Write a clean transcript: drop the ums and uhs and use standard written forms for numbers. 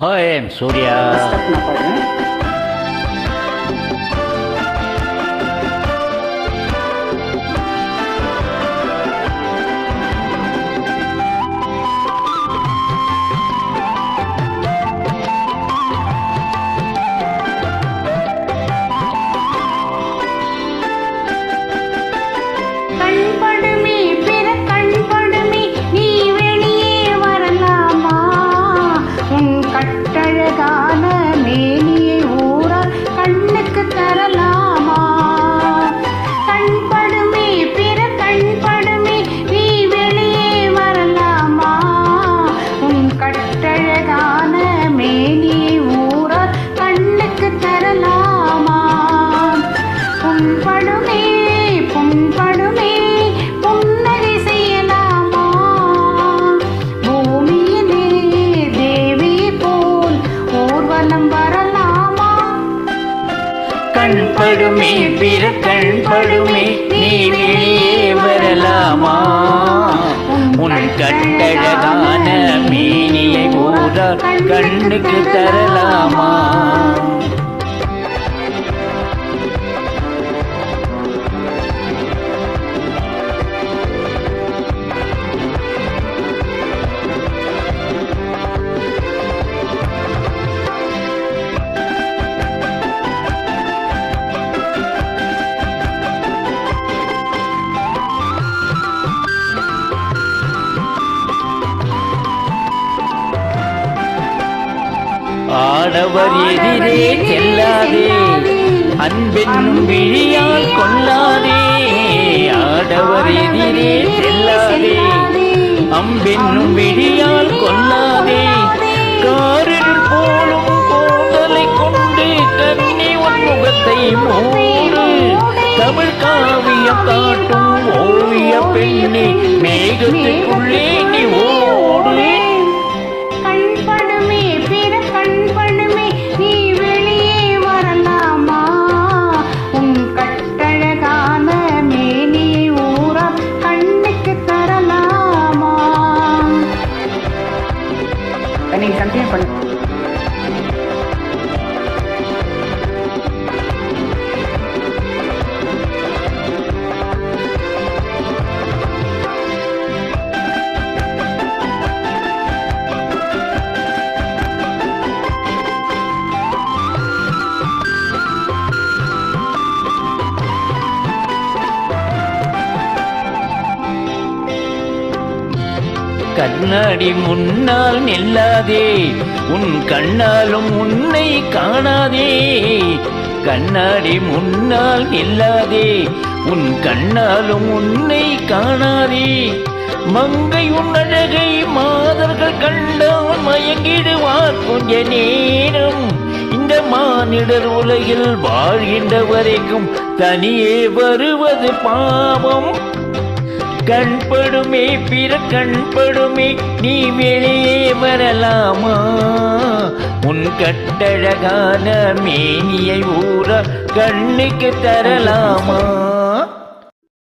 I am Surya. கண்படுமே பிற கண்படுமே நீ வெளியே வரலாமா உன் கட்டழகான மேனியை ஊரா கண்ணுக்கு தரலாமா ஆடவர் எதிரே செல்லாதே அன்பென்னும் விழியால் கொல்லாதே ஆடவர் எதிரே செல்லாதே அம்பென்னும் விழியால் கொல்லாதே காரில் போலும் போதலை கொண்டு கண்ணி உன் முகத்தை மூடு தமிழ் காவியம் காட்டும் ஓவிய பெண்ணே மேகத்துக்குள்ளே நீ ஓடு நீங்க கண்டினியூ பண்ணு. கண்ணாடி முன்னால் நில்லாதே உன் கண்ணாலும் உன்னை காணாதே கண்ணாடி முன்னால் நில்லாதே உன் கண்ணாலும் உன்னை காணாதே மங்கை உன் அழகை மாதர்கள் கண்டால் மயங்கிடுவார் கொஞ்ச நேரம் இந்த மானிடர் உலகில் வாழ்கின்ற வரைக்கும் தனியே வருவது பாவம் கண்படுமே பிற கண்படுமே நீ வெளியே வரலாமா உன் கட்டழகான மேனியை ஊரா கண்ணுக்கு தரலாமா